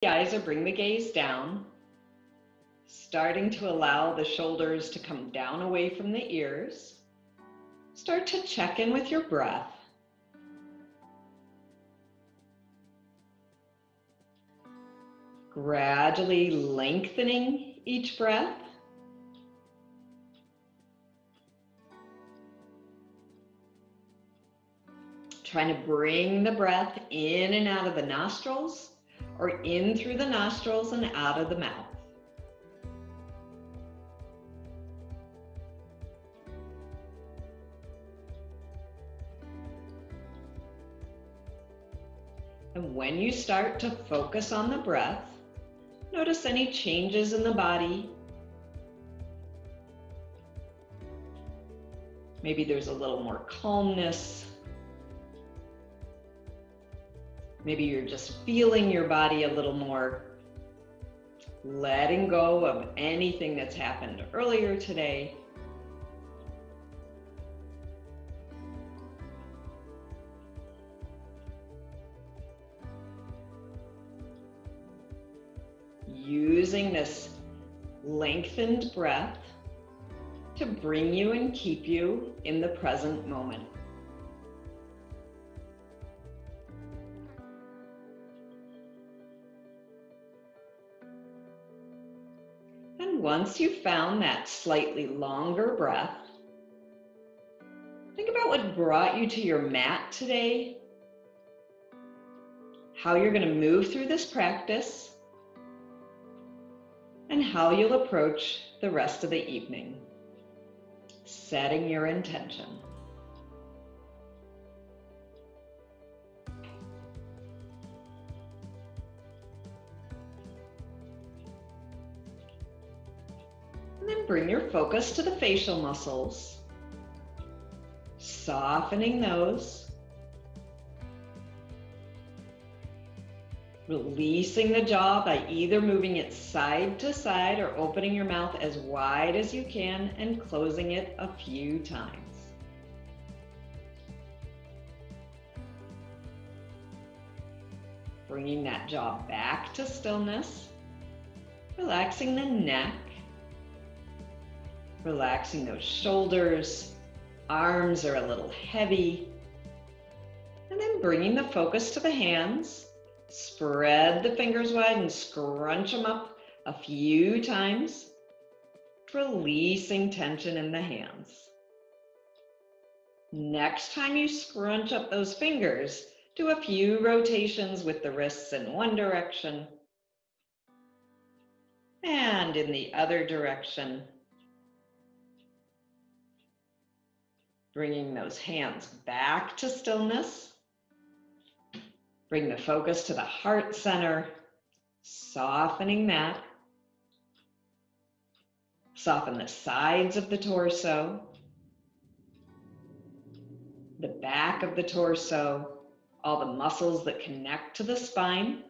the eyes or bring the gaze down, starting to allow the shoulders to come down away from the ears. Start to check in with your breath. Gradually lengthening each breath. Trying to bring the breath in and out of the nostrils, or in through the nostrils and out of the mouth. And when you start to focus on the breath, notice any changes in the body. Maybe there's a little more calmness. Maybe you're just feeling your body a little more, letting go of anything that's happened earlier today. Using this lengthened breath to bring you and keep you in the present moment. And once you've found that slightly longer breath, think about what brought you to your mat today, how you're going to move through this practice, and how you'll approach the rest of the evening, setting your intention. And then bring your focus to the facial muscles, softening those. Releasing the jaw by either moving it side to side or opening your mouth as wide as you can and closing it a few times. Bringing that jaw back to stillness, relaxing the neck, relaxing those shoulders, arms are a little heavy, and then bringing the focus to the hands. Spread the fingers wide and scrunch them up a few times, releasing tension in the hands. Next time you scrunch up those fingers, do a few rotations with the wrists in one direction and in the other direction. Bringing those hands back to stillness. Bring the focus to the heart center, softening that. Soften the sides of the torso, the back of the torso, all the muscles that connect to the spine.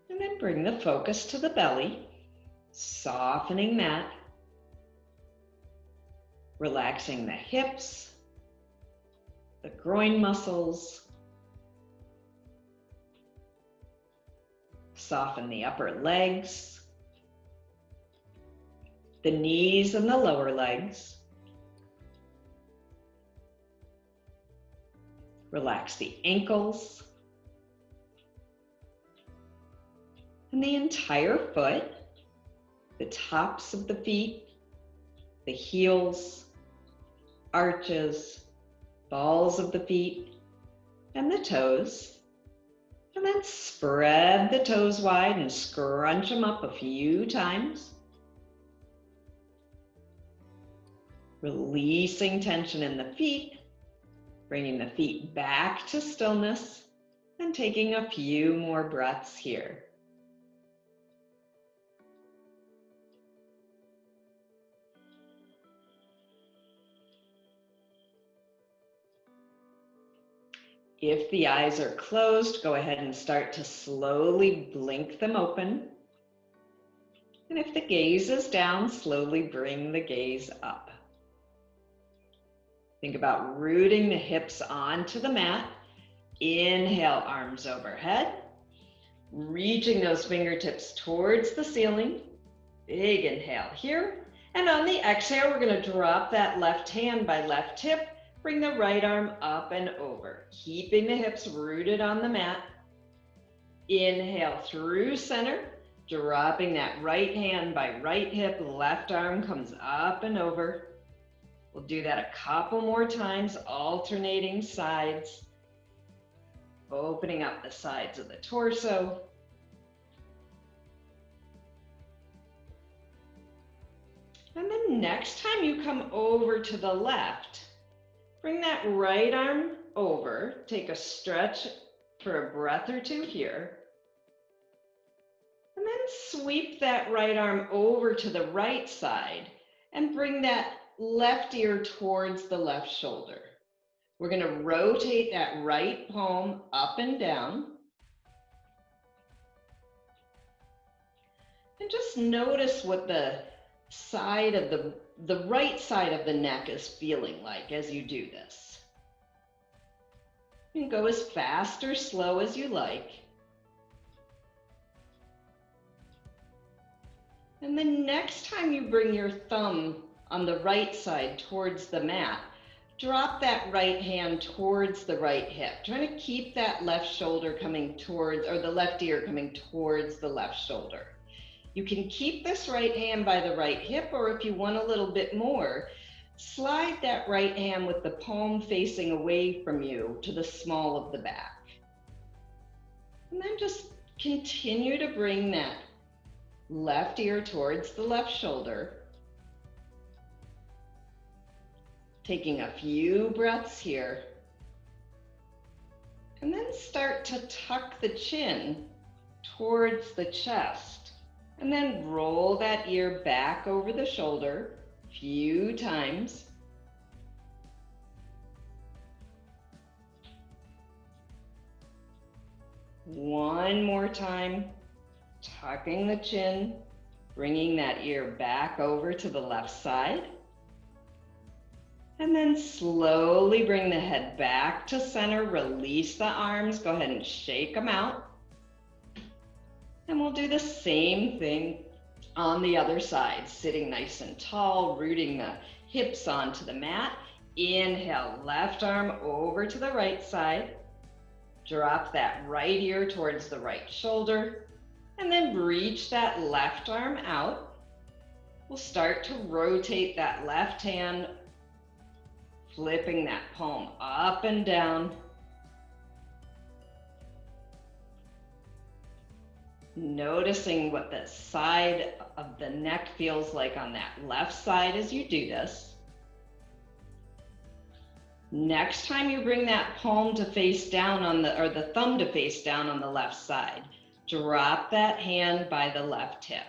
And then bring the focus to the belly, softening that. Relaxing the hips, the groin muscles, soften the upper legs, the knees and the lower legs. Relax the ankles and the entire foot, the tops of the feet, the heels, arches, balls of the feet, and the toes. And then spread the toes wide and scrunch them up a few times. Releasing tension in the feet, bringing the feet back to stillness, and taking a few more breaths here. If the eyes are closed, go ahead and start to slowly blink them open. And if the gaze is down, slowly bring the gaze up. Think about rooting the hips onto the mat, Inhale, arms overhead, reaching those fingertips towards the ceiling. Big inhale here. And on the exhale, we're going to drop that left hand by left hip. Bring the right arm up and over, keeping the hips rooted on the mat. Inhale through center, dropping that right hand by right hip, left arm comes up and over. We'll do that a couple more times, alternating sides, opening up the sides of the torso. And then next time you come over to the left, bring that right arm over, take a stretch for a breath or two here. And then sweep that right arm over to the right side and bring that left ear towards the left shoulder. We're going to rotate that right palm up and down. And just notice what the side of the right side of the neck is feeling like as you do this. You can go as fast or slow as you like. And the next time you bring your thumb on the right side towards the mat, drop that right hand towards the right hip. Trying to keep that left shoulder coming towards, or the left ear coming towards the left shoulder. You can keep this right hand by the right hip, or if you want a little bit more, slide that right hand with the palm facing away from you to the small of the back. And then just continue to bring that left ear towards the left shoulder. Taking a few breaths here. And then start to tuck the chin towards the chest. And then roll that ear back over the shoulder a few times. One more time, tucking the chin, bringing that ear back over to the left side. And then slowly bring the head back to center, release the arms, go ahead and shake them out. And we'll do the same thing on the other side, sitting nice and tall, rooting the hips onto the mat. Inhale, left arm over to the right side. Drop that right ear towards the right shoulder. And then reach that left arm out. We'll start to rotate that left hand, flipping that palm up and down. Noticing what the side of the neck feels like on that left side as you do this. Next time you bring that palm to face down on or the thumb to face down on the left side, drop that hand by the left hip.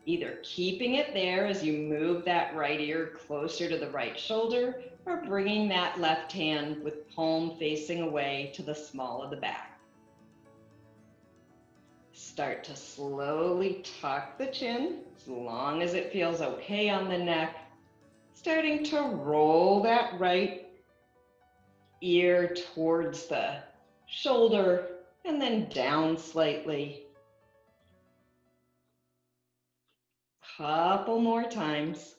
Either keeping it there as you move that right ear closer to the right shoulder, or bringing that left hand with palm facing away to the small of the back. Start to slowly tuck the chin as long as it feels okay on the neck. Starting to roll that right ear towards the shoulder and then down slightly. Couple more times.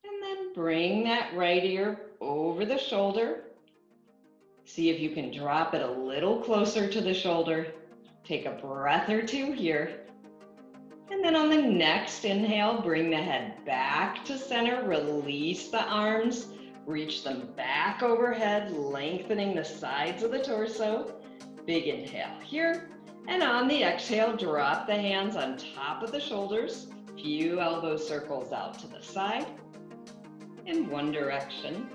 And then bring that right ear over the shoulder. See if you can drop it a little closer to the shoulder. Take a breath or two here. And then on the next inhale, bring the head back to center, release the arms, reach them back overhead, lengthening the sides of the torso. Big inhale here. And on the exhale, drop the hands on top of the shoulders, few elbow circles out to the side in one direction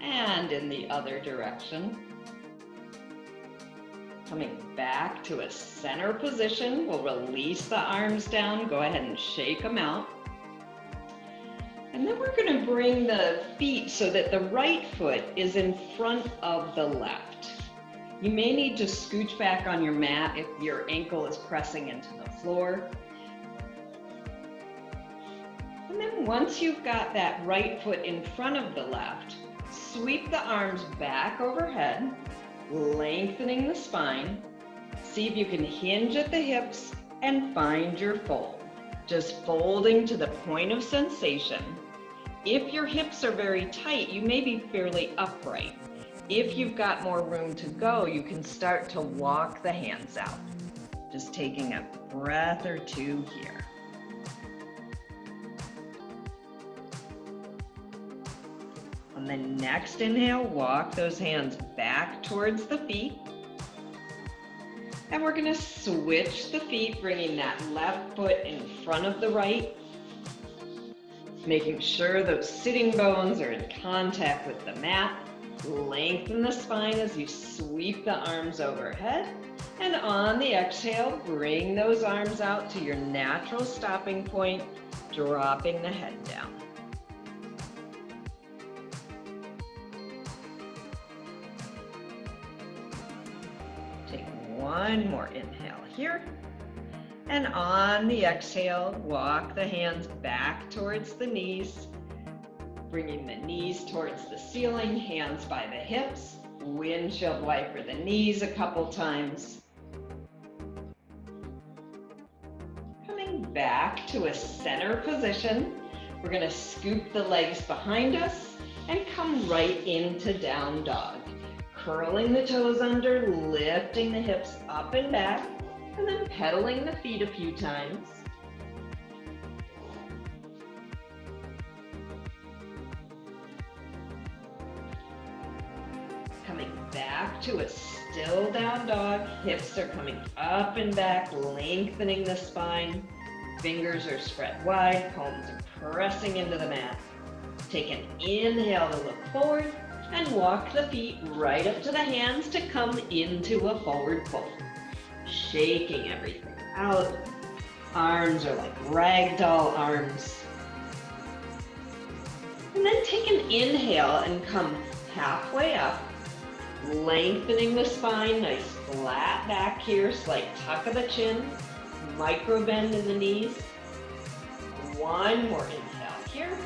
and in the other direction. Coming back to a center position, we'll release the arms down, go ahead and shake them out. And then we're going to bring the feet so that the right foot is in front of the left. You may need to scooch back on your mat if your ankle is pressing into the floor. And then And once you've got that right foot in front of the left, sweep the arms back overhead, lengthening the spine. See if you can hinge at the hips and find your fold. Just folding to the point of sensation. If your hips are very tight, you may be fairly upright. If you've got more room to go, you can start to walk the hands out. Just taking a breath or two here. On the next inhale, walk those hands back towards the feet. And we're going to switch the feet, bringing that left foot in front of the right, making sure those sitting bones are in contact with the mat. Lengthen the spine as you sweep the arms overhead. And on the exhale, bring those arms out to your natural stopping point, dropping the head down. Take one more inhale here. And on the exhale, walk the hands back towards the knees, bringing the knees towards the ceiling, hands by the hips, windshield wiper the knees a couple times. Coming back to a center position, we're going to scoop the legs behind us and come right into down dog. Curling the toes under, lifting the hips up and back, and then pedaling the feet a few times. Coming back to a still down dog. Hips are coming up and back, lengthening the spine. Fingers are spread wide, palms are pressing into the mat. Take an inhale to look forward and walk the feet right up to the hands to come into a forward fold. Shaking everything out. Arms are like ragdoll arms. And then take an inhale and come halfway up, lengthening the spine, nice flat back here, slight tuck of the chin, micro bend in the knees. One more inhale here.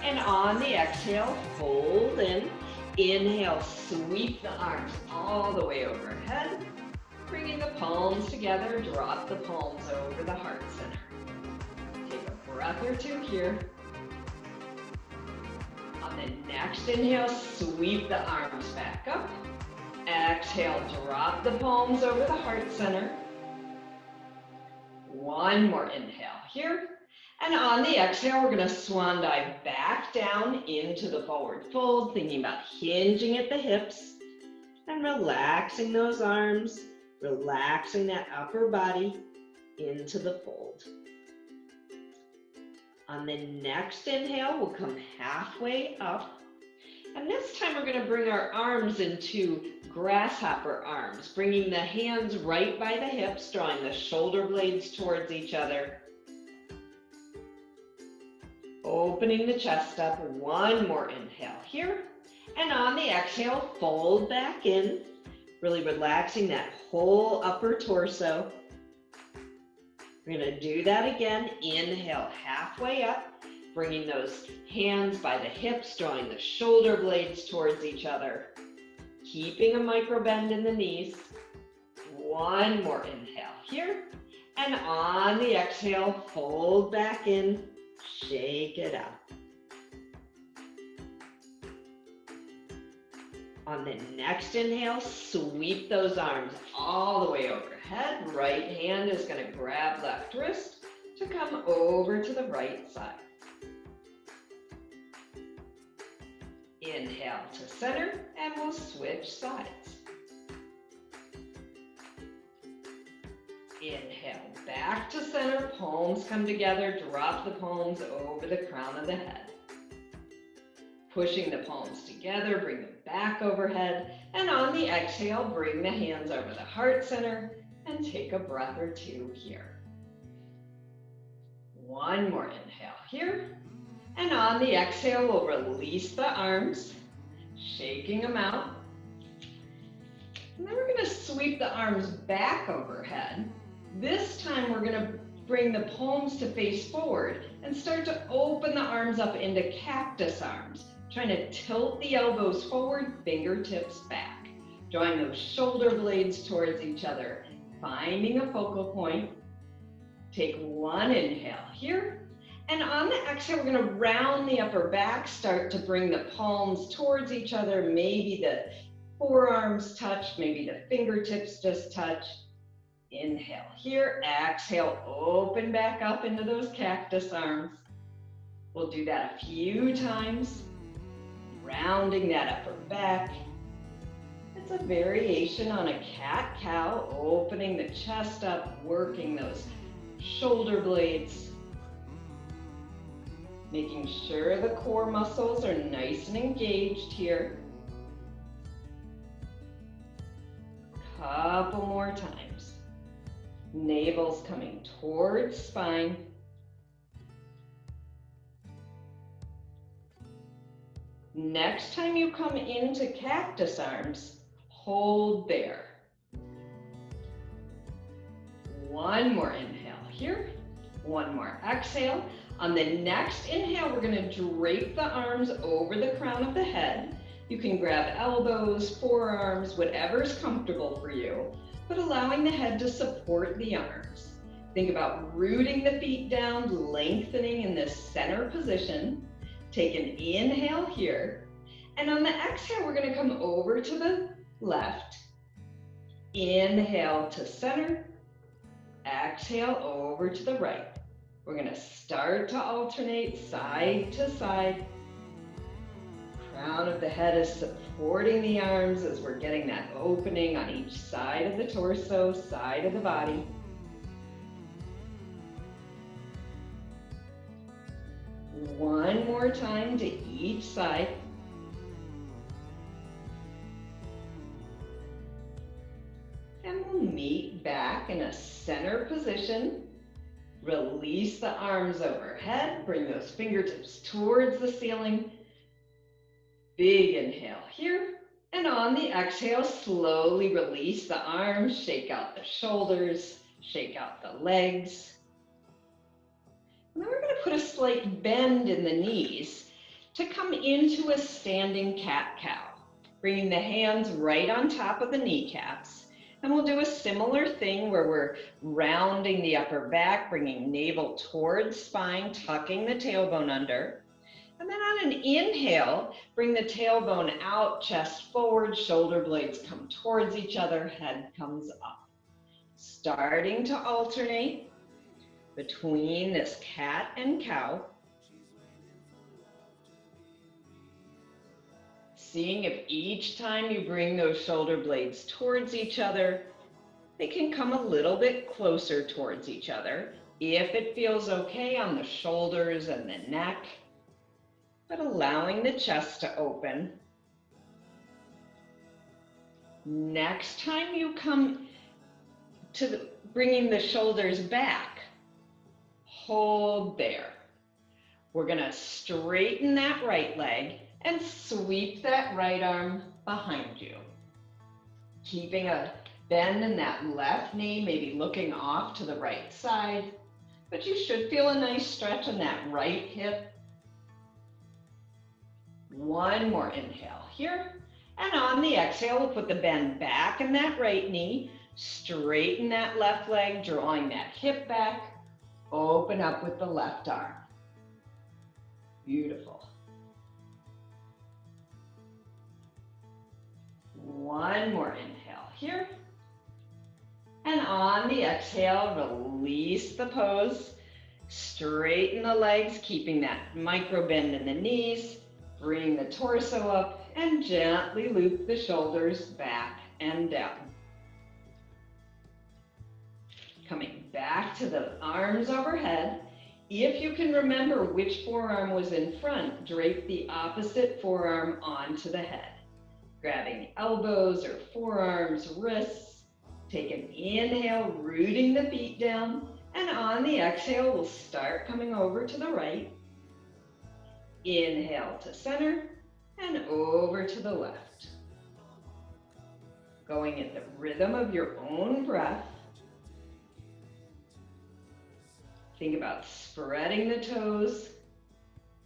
And on the exhale, fold in. Inhale, sweep the arms all the way overhead. Bringing the palms together, drop the palms over the heart center. Take a breath or two here. On the next inhale, sweep the arms back up. Exhale, drop the palms over the heart center. One more inhale here. And on the exhale, we're going to swan dive back down into the forward fold, thinking about hinging at the hips and relaxing those arms, relaxing that upper body into the fold. On the next inhale, we'll come halfway up. And this time we're going to bring our arms into grasshopper arms, bringing the hands right by the hips, drawing the shoulder blades towards each other. Opening the chest up, one more inhale here. And on the exhale, fold back in, really relaxing that whole upper torso. We're going to do that again. Inhale, halfway up, bringing those hands by the hips, drawing the shoulder blades towards each other. Keeping a micro bend in the knees. One more inhale here. And on the exhale, fold back in. Shake it out. On the next inhale, sweep those arms all the way overhead. Right hand is going to grab left wrist to come over to the right side. Inhale to center, and we'll switch sides. Inhale, back to center, palms come together, drop the palms over the crown of the head. Pushing the palms together, bring them back overhead, and on the exhale, bring the hands over the heart center and take a breath or two here. One more inhale here, and on the exhale, we'll release the arms, shaking them out. And then we're going to sweep the arms back overhead. This time we're going to bring the palms to face forward and start to open the arms up into cactus arms, trying to tilt the elbows forward, fingertips back, drawing those shoulder blades towards each other, finding a focal point. Take one inhale here, and on the exhale, we're going to round the upper back, start to bring the palms towards each other, maybe the forearms touch, maybe the fingertips just touch. Inhale here, exhale, open back up into those cactus arms. We'll do that a few times, rounding that upper back. It's a variation on a cat-cow, opening the chest up, working those shoulder blades, making sure the core muscles are nice and engaged here. Couple more times. Navel's coming towards spine. Next time you come into cactus arms, hold there. One more inhale here, one more exhale. On the next inhale, we're going to drape the arms over the crown of the head. You can grab elbows, forearms, whatever's comfortable for you, but allowing the head to support the arms. Think about rooting the feet down, lengthening in this center position. Take an inhale here, and on the exhale, we're going to come over to the left. Inhale to center, exhale over to the right. We're going to start to alternate side to side. Crown of the head is supporting the arms as we're getting that opening on each side of the torso, side of the body. One more time to each side. And we'll meet back in a center position. Release the arms overhead. Bring those fingertips towards the ceiling. Big inhale here. And on the exhale, slowly release the arms. Shake out the shoulders. Shake out the legs. And then we're going to put a slight bend in the knees to come into a standing cat-cow. Bringing the hands right on top of the kneecaps. And we'll do a similar thing where we're rounding the upper back, bringing navel towards spine, tucking the tailbone under. And then on an inhale, bring the tailbone out, chest forward, shoulder blades come towards each other, head comes up. Starting to alternate between this cat and cow. Seeing if each time you bring those shoulder blades towards each other, they can come a little bit closer towards each other. If it feels okay on the shoulders and the neck, but allowing the chest to open. Next time you come to bringing the shoulders back, hold there. We're going to straighten that right leg and sweep that right arm behind you. Keeping a bend in that left knee, maybe looking off to the right side, but you should feel a nice stretch in that right hip. One more inhale here, and on the exhale, we'll put the bend back in that right knee, straighten that left leg, drawing that hip back, open up with the left arm. Beautiful. One more inhale here. And on the exhale, release the pose. Straighten the legs, keeping that micro bend in the knees. Bring the torso up and gently loop the shoulders back and down. Coming back to the arms overhead. If you can remember which forearm was in front, drape the opposite forearm onto the head. Grabbing elbows or forearms, wrists. Take an inhale, rooting the feet down. And on the exhale, we'll start coming over to the right. Inhale to center and over to the left. Going at the rhythm of your own breath. Think about spreading the toes,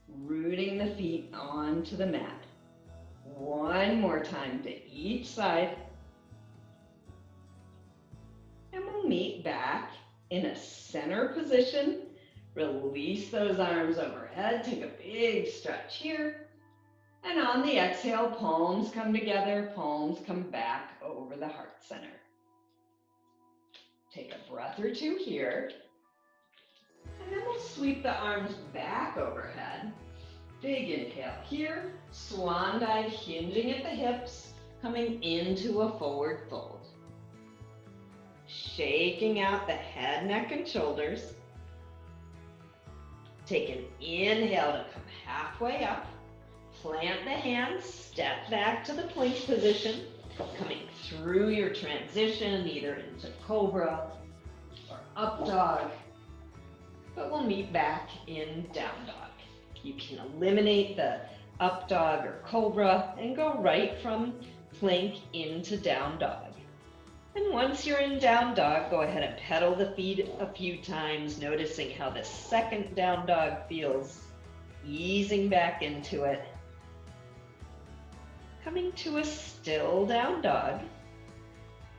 rooting the feet onto the mat. One more time to each side. And we'll meet back in a center position. Release those arms overhead. Take a big stretch here. And on the exhale, palms come together, palms come back over the heart center. Take a breath or two here. And then we'll sweep the arms back overhead. Big inhale here. Swan dive, hinging at the hips, coming into a forward fold. Shaking out the head, neck, and shoulders. Take an inhale to come halfway up. Plant the hands, step back to the plank position, coming through your transition, either into cobra or up dog, but we'll meet back in down dog. You can eliminate the up dog or cobra and go right from plank into down dog. And once you're in down dog, go ahead and pedal the feet a few times, noticing how the second down dog feels, easing back into it. Coming to a still down dog.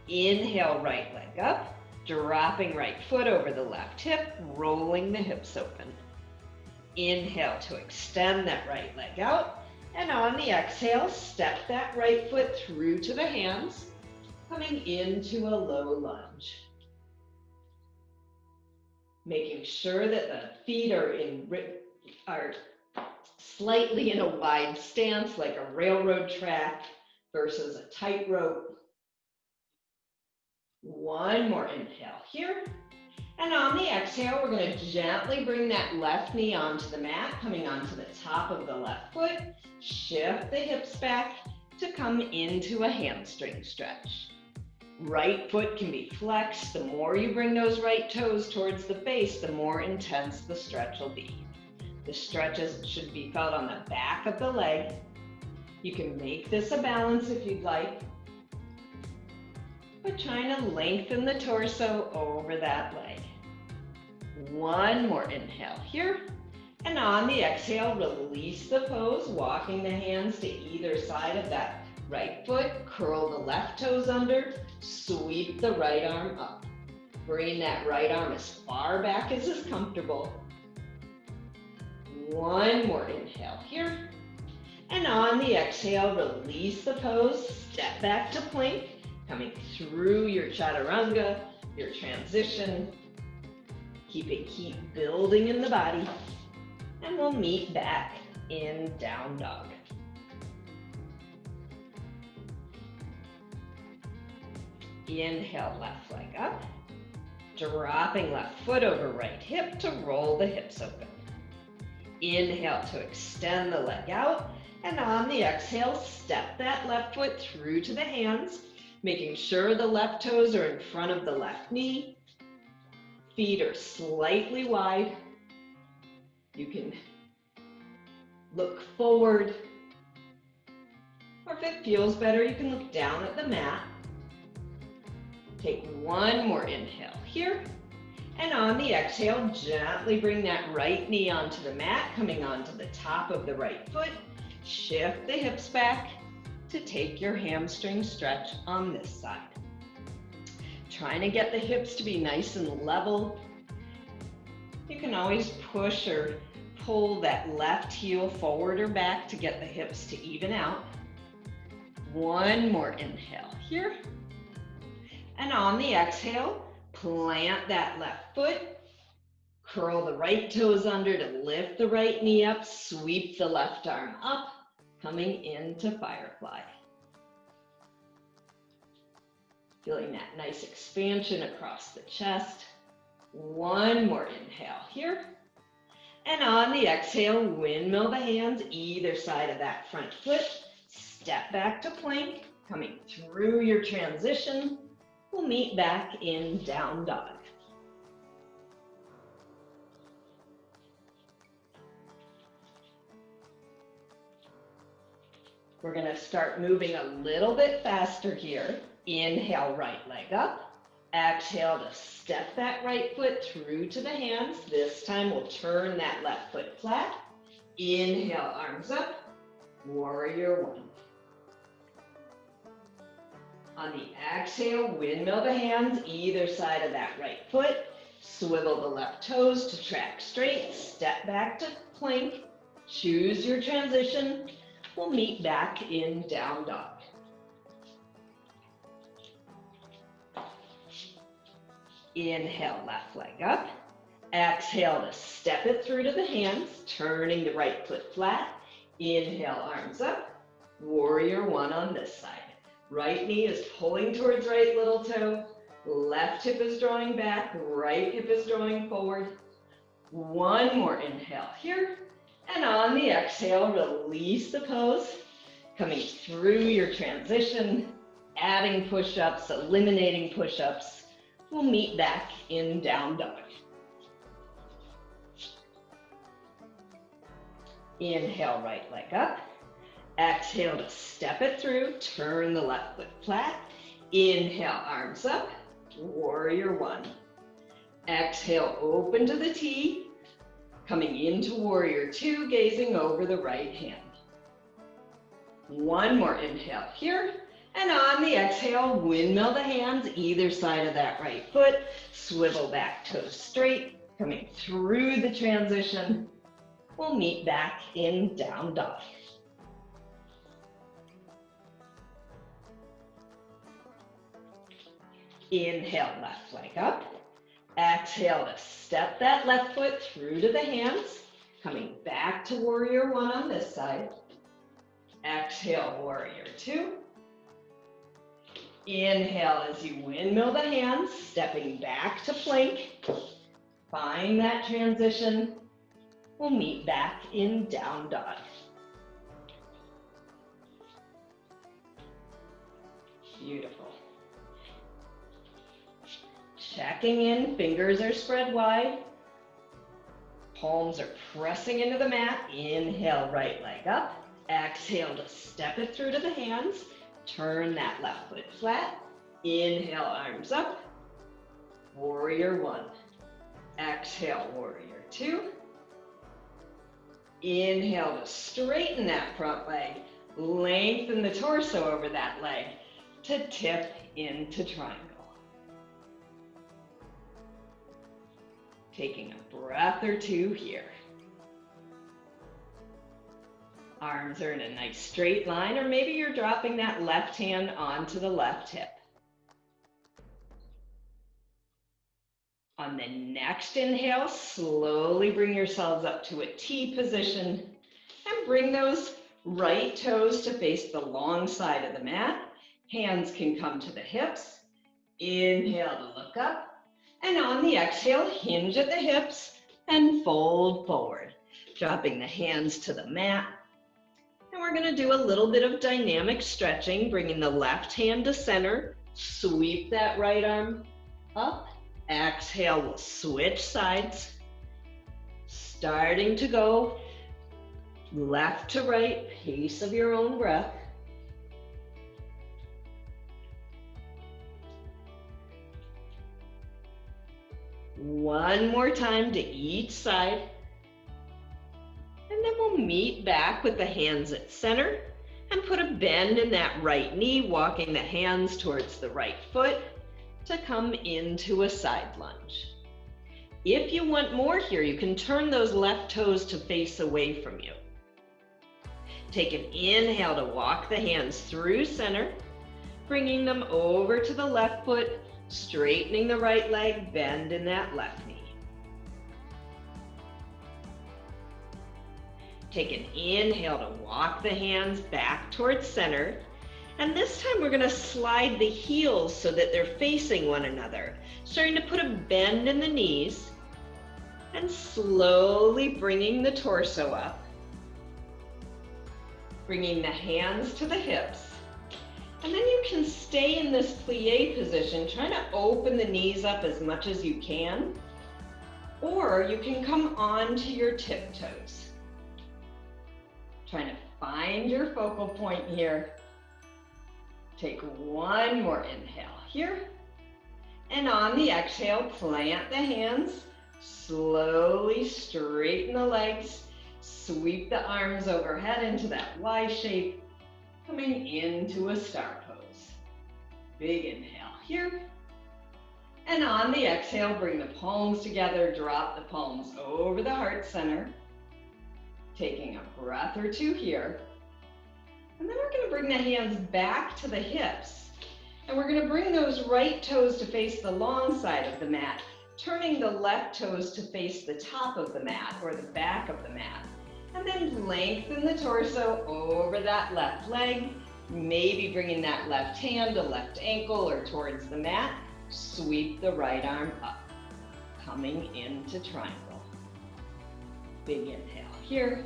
Inhale, right leg up, dropping right foot over the left hip, rolling the hips open. Inhale to extend that right leg out, and on the exhale, step that right foot through to the hands, coming into a low lunge. Making sure that the feet are slightly in a wide stance, like a railroad track versus a tightrope. One more inhale here. And on the exhale, we're going to gently bring that left knee onto the mat, coming onto the top of the left foot. Shift the hips back to come into a hamstring stretch. Right foot can be flexed. The more you bring those right toes towards the face, the more intense the stretch will be. The stretches should be felt on the back of the leg. You can make this a balance if you'd like, but trying to lengthen the torso over that leg. One more inhale here. And on the exhale, release the pose, walking the hands to either side of that right foot. Curl the left toes under, sweep the right arm up. Bring that right arm as far back as is comfortable. One more inhale here. And on the exhale, release the pose, step back to plank, coming through your chaturanga, your transition. Keeping heat building in the body. And we'll meet back in down dog. Inhale, left leg up. Dropping left foot over right hip to roll the hips open. Inhale to extend the leg out, and on the exhale, step that left foot through to the hands, making sure the left toes are in front of the left knee. Feet are slightly wide. You can look forward, or if it feels better, you can look down at the mat. Take one more inhale here. And on the exhale, gently bring that right knee onto the mat, coming onto the top of the right foot. Shift the hips back to take your hamstring stretch on this side. Trying to get the hips to be nice and level. You can always push or pull that left heel forward or back to get the hips to even out. One more inhale here. And on the exhale, plant that left foot, curl the right toes under to lift the right knee up, sweep the left arm up, coming into firefly. Feeling that nice expansion across the chest. One more inhale here. And on the exhale, windmill the hands either side of that front foot. Step back to plank, coming through your transition. We'll meet back in down dog. We're going to start moving a little bit faster here. Inhale, right leg up. Exhale to step that right foot through to the hands. This time we'll turn that left foot flat. Inhale, arms up, warrior one. On the exhale, windmill the hands either side of that right foot. Swivel the left toes to track straight. Step back to plank. Choose your transition. We'll meet back in down dog. Inhale, left leg up. Exhale to step it through to the hands, turning the right foot flat. Inhale, arms up. Warrior one on this side. Right knee is pulling towards right little toe. Left hip is drawing back. Right hip is drawing forward. One more inhale here. And on the exhale, release the pose. Coming through your transition, adding push-ups, eliminating push-ups. We'll meet back in down dog. Inhale, right leg up. Exhale to step it through, turn the left foot flat. Inhale, arms up, warrior one. Exhale, open to the T. Coming into warrior two, gazing over the right hand. One more inhale here. And on the exhale, windmill the hands either side of that right foot. Swivel back toes straight. Coming through the transition. We'll meet back in down dog. Inhale, left leg up. Exhale to step that left foot through to the hands. Coming back to warrior one on this side. Exhale, warrior two. Inhale as you windmill the hands, stepping back to plank. Find that transition. We'll meet back in down dog. Beautiful. Checking in, fingers are spread wide. Palms are pressing into the mat. Inhale, right leg up. Exhale to step it through to the hands. Turn that left foot flat. Inhale, arms up. Warrior one. Exhale, warrior two. Inhale to straighten that front leg. Lengthen the torso over that leg to tip into triangle. Taking a breath or two here. Arms are in a nice straight line, or maybe you're dropping that left hand onto the left hip. On the next inhale, slowly bring yourselves up to a T position and bring those right toes to face the long side of the mat. Hands can come to the hips. Inhale to look up. And on the exhale, hinge at the hips and fold forward, dropping the hands to the mat. And we're going to do a little bit of dynamic stretching, bringing the left hand to center. Sweep that right arm up. Exhale, we'll switch sides. Starting to go left to right, pace of your own breath. One more time to each side. And then we'll meet back with the hands at center and put a bend in that right knee, walking the hands towards the right foot to come into a side lunge. If you want more here, you can turn those left toes to face away from you. Take an inhale to walk the hands through center, bringing them over to the left foot, straightening the right leg, bend in that left knee. Take an inhale to walk the hands back towards center. And this time we're going to slide the heels so that they're facing one another. Starting to put a bend in the knees and slowly bringing the torso up. Bringing the hands to the hips. And then you can stay in this plie position, trying to open the knees up as much as you can. Or you can come onto your tiptoes. Trying to find your focal point here. Take one more inhale here. And on the exhale, plant the hands, slowly straighten the legs, sweep the arms overhead into that Y shape, coming into a star pose. Big inhale here. And on the exhale, bring the palms together, drop the palms over the heart center. Taking a breath or two here. And then we're going to bring the hands back to the hips. And we're going to bring those right toes to face the long side of the mat, turning the left toes to face the top of the mat or the back of the mat. And then lengthen the torso over that left leg, maybe bringing that left hand to left ankle or towards the mat. Sweep the right arm up, coming into triangle. Big inhale here.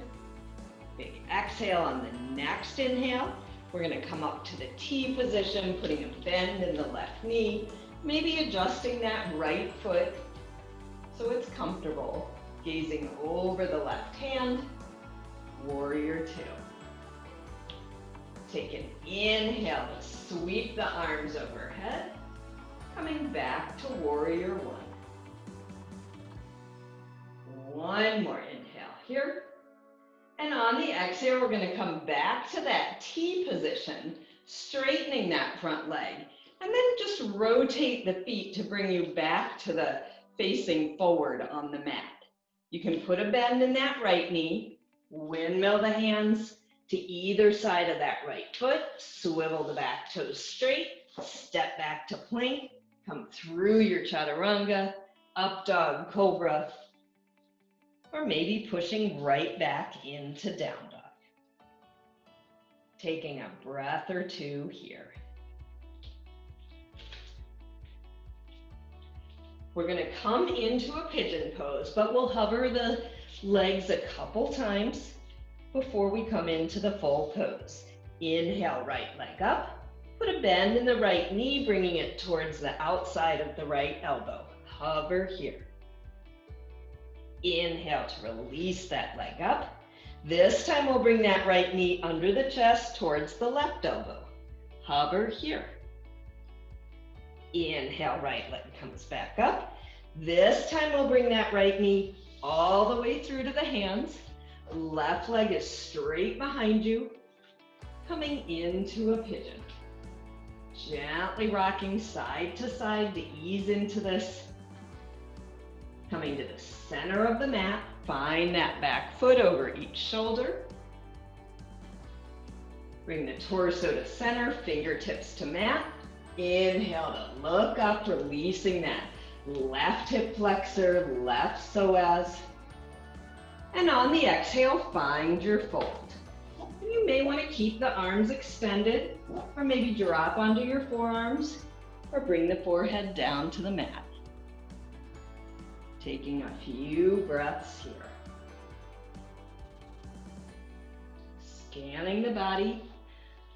Big exhale on the next inhale. We're going to come up to the T position, putting a bend in the left knee, maybe adjusting that right foot so it's comfortable. Gazing over the left hand, warrior two. Take an inhale to sweep the arms overhead, coming back to warrior one. One more inhale here. And on the exhale, we're going to come back to that T position, straightening that front leg. And then just rotate the feet to bring you back to the facing forward on the mat. You can put a bend in that right knee, windmill the hands to either side of that right foot, swivel the back toes straight, step back to plank, come through your chaturanga, up dog, cobra, or maybe pushing right back into down dog. Taking a breath or two here. We're going to come into a pigeon pose, but we'll hover the legs a couple times before we come into the full pose. Inhale, right leg up. Put a bend in the right knee, bringing it towards the outside of the right elbow. Hover here. Inhale to release that leg up. This time we'll bring that right knee under the chest towards the left elbow. Hover here. Inhale, right leg comes back up. This time we'll bring that right knee all the way through to the hands. Left leg is straight behind you, coming into a pigeon. Gently rocking side to side to ease into this. Coming to the center of the mat, find that back foot over each shoulder. Bring the torso to center, fingertips to mat. Inhale to look up, releasing that left hip flexor, left psoas. And on the exhale, find your fold. And you may want to keep the arms extended, or maybe drop onto your forearms, or bring the forehead down to the mat. Taking a few breaths here. Scanning the body,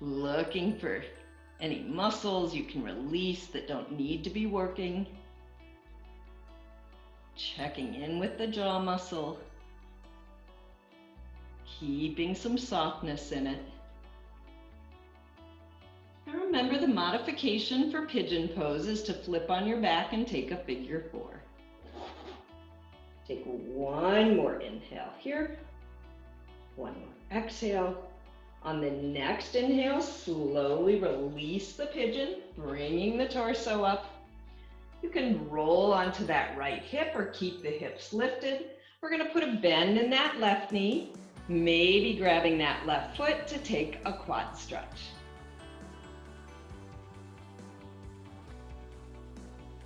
looking for any muscles you can release that don't need to be working. Checking in with the jaw muscle. Keeping some softness in it. And remember, the modification for pigeon pose is to flip on your back and take a figure four. Take one more inhale here. One more exhale. On the next inhale, slowly release the pigeon, bringing the torso up. You can roll onto that right hip or keep the hips lifted. We're going to put a bend in that left knee, maybe grabbing that left foot to take a quad stretch.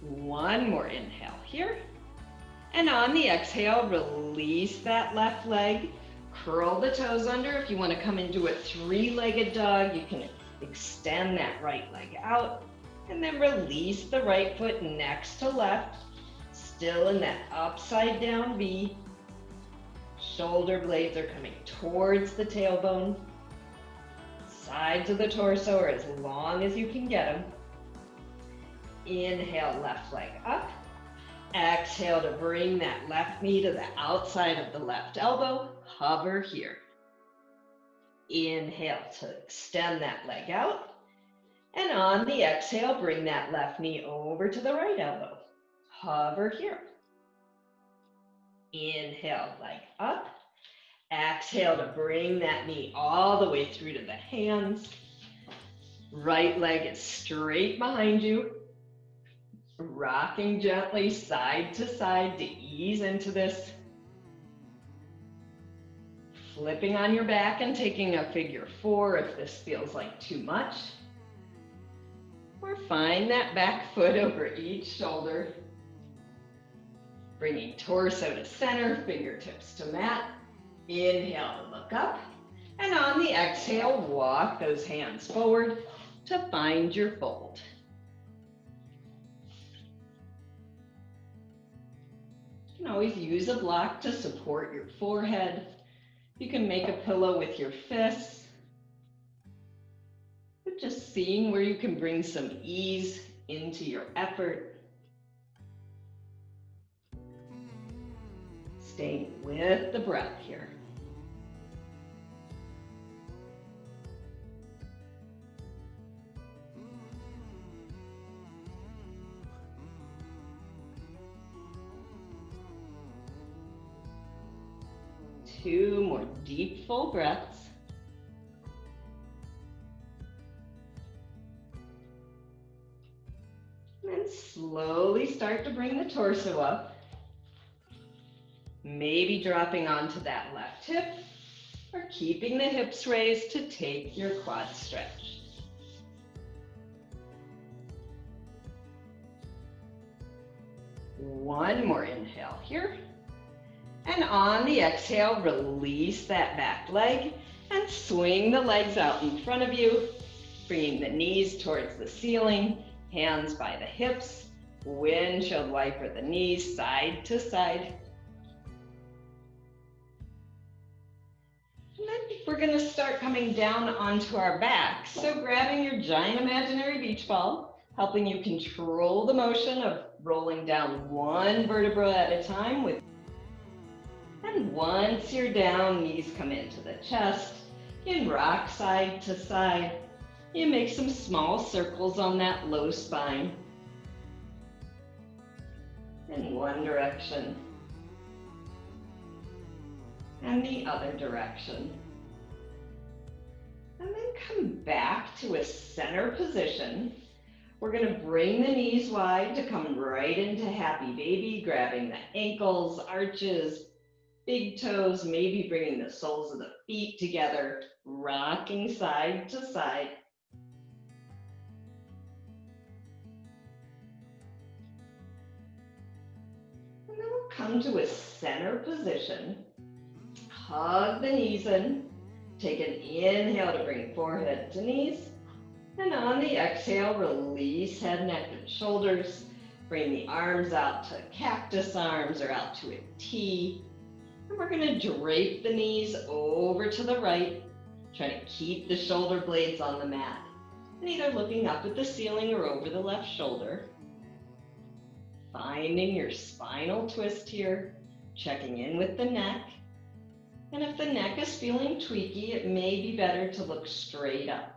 One more inhale here. And on the exhale, release that left leg. Curl the toes under. If you want to come into a three-legged dog, you can extend that right leg out. And then release the right foot next to left. Still in that upside down V. Shoulder blades are coming towards the tailbone. Sides of the torso are as long as you can get them. Inhale, left leg up. Exhale to bring that left knee to the outside of the left elbow. Hover here. Inhale to extend that leg out. And on the exhale, bring that left knee over to the right elbow. Hover here. Inhale, leg up. Exhale to bring that knee all the way through to the hands. Right leg is straight behind you. Rocking gently side to side to ease into this. Flipping on your back and taking a figure 4 if this feels like too much. Or find that back foot over each shoulder. Bringing torso to center, fingertips to mat. Inhale to look up. And on the exhale, walk those hands forward to find your fold. You can always use a block to support your forehead. You can make a pillow with your fists. But just seeing where you can bring some ease into your effort. Stay with the breath here. Two more deep, full breaths. And then slowly start to bring the torso up. Maybe dropping onto that left hip or keeping the hips raised to take your quad stretch. One more inhale here. And on the exhale, release that back leg and swing the legs out in front of you, bringing the knees towards the ceiling, hands by the hips, windshield wiper the knees side to side. And then we're going to start coming down onto our back. So grabbing your giant imaginary beach ball, helping you control the motion of rolling down one vertebra at a time with. And once you're down, knees come into the chest. You can rock side to side. You make some small circles on that low spine. In one direction. And the other direction. And then come back to a center position. We're going to bring the knees wide to come right into happy baby, grabbing the ankles, arches, big toes, maybe bringing the soles of the feet together, rocking side to side. And then we'll come to a center position. Hug the knees in. Take an inhale to bring forehead to knees. And on the exhale, release head, neck, and shoulders. Bring the arms out to cactus arms or out to a T. And we're going to drape the knees over to the right, try to keep the shoulder blades on the mat, and either looking up at the ceiling or over the left shoulder. Finding your spinal twist here, checking in with the neck. And if the neck is feeling tweaky, it may be better to look straight up.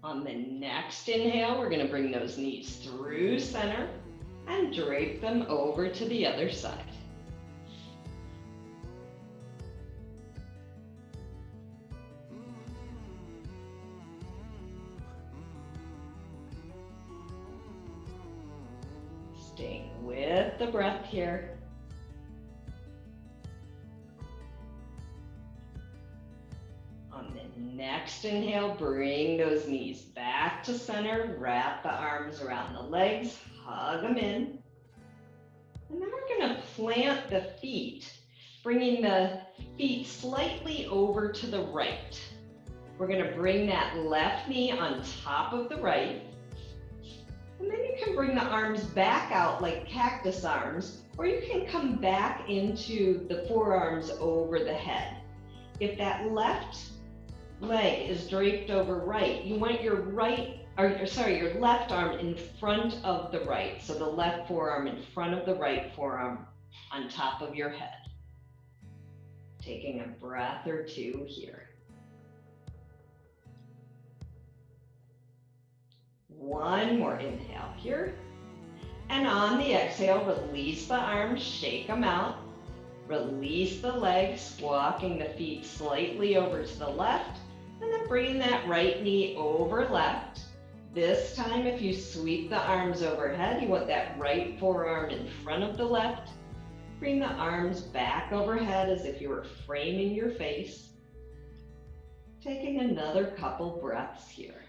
On the next inhale, we're going to bring those knees through center and drape them over to the other side. Staying with the breath here. On the next inhale, bring those knees back to center, wrap the arms around the legs, hug them in. And then we're going to plant the feet, bringing the feet slightly over to the right. We're going to bring that left knee on top of the right. And then you can bring the arms back out like cactus arms, or you can come back into the forearms over the head. If that left leg is draped over right, you want your your left arm in front of the right. So the left forearm in front of the right forearm on top of your head. Taking a breath or two here. One more inhale here. And on the exhale, release the arms, shake them out. Release the legs, walking the feet slightly over to the left, and then bringing that right knee over left. This time, if you sweep the arms overhead, you want that right forearm in front of the left. Bring the arms back overhead as if you were framing your face. Taking another couple breaths here.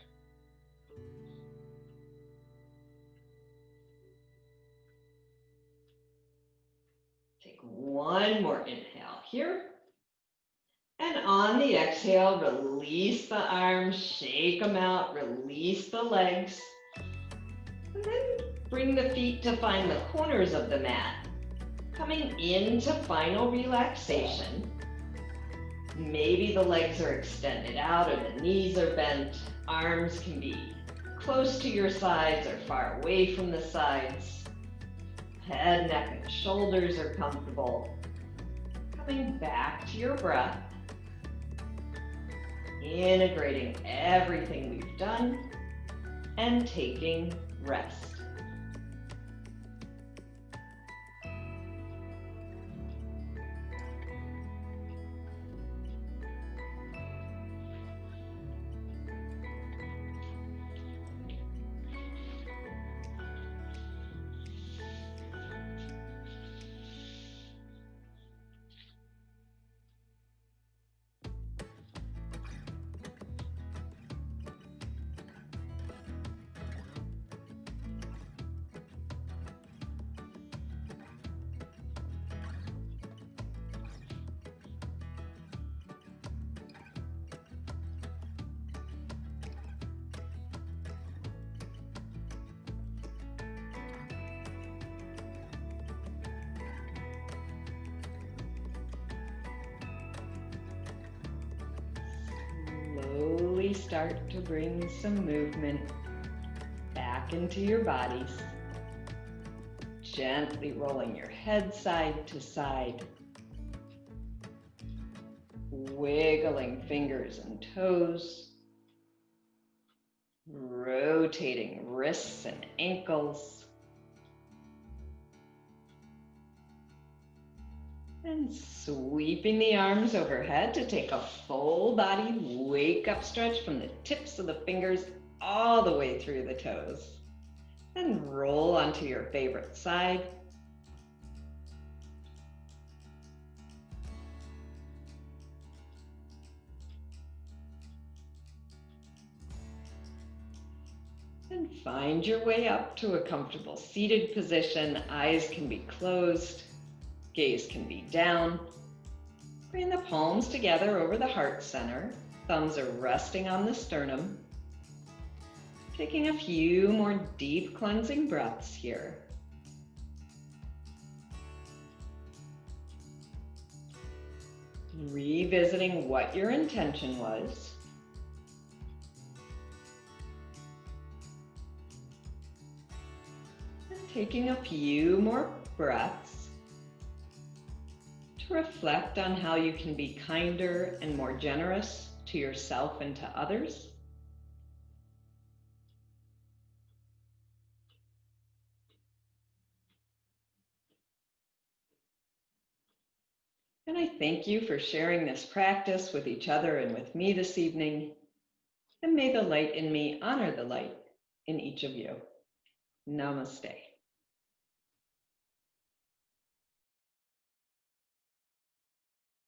Take one more inhale here. And on the exhale, release the arms, shake them out, release the legs. And then bring the feet to find the corners of the mat. Coming into final relaxation. Maybe the legs are extended out or the knees are bent. Arms can be close to your sides or far away from the sides. Head, neck, and shoulders are comfortable. Coming back to your breath. Integrating everything we've done and taking rest. Slowly start to bring some movement back into your bodies. Gently rolling your head side to side. Wiggling fingers and toes. Rotating wrists and ankles. And sweeping the arms overhead to take a full body wake up stretch from the tips of the fingers all the way through the toes. And roll onto your favorite side. And find your way up to a comfortable seated position. Eyes can be closed. Gaze can be down. Bring the palms together over the heart center. Thumbs are resting on the sternum. Taking a few more deep cleansing breaths here. Revisiting what your intention was. And taking a few more breaths to reflect on how you can be kinder and more generous to yourself and to others. And I thank you for sharing this practice with each other and with me this evening. And may the light in me honor the light in each of you. Namaste.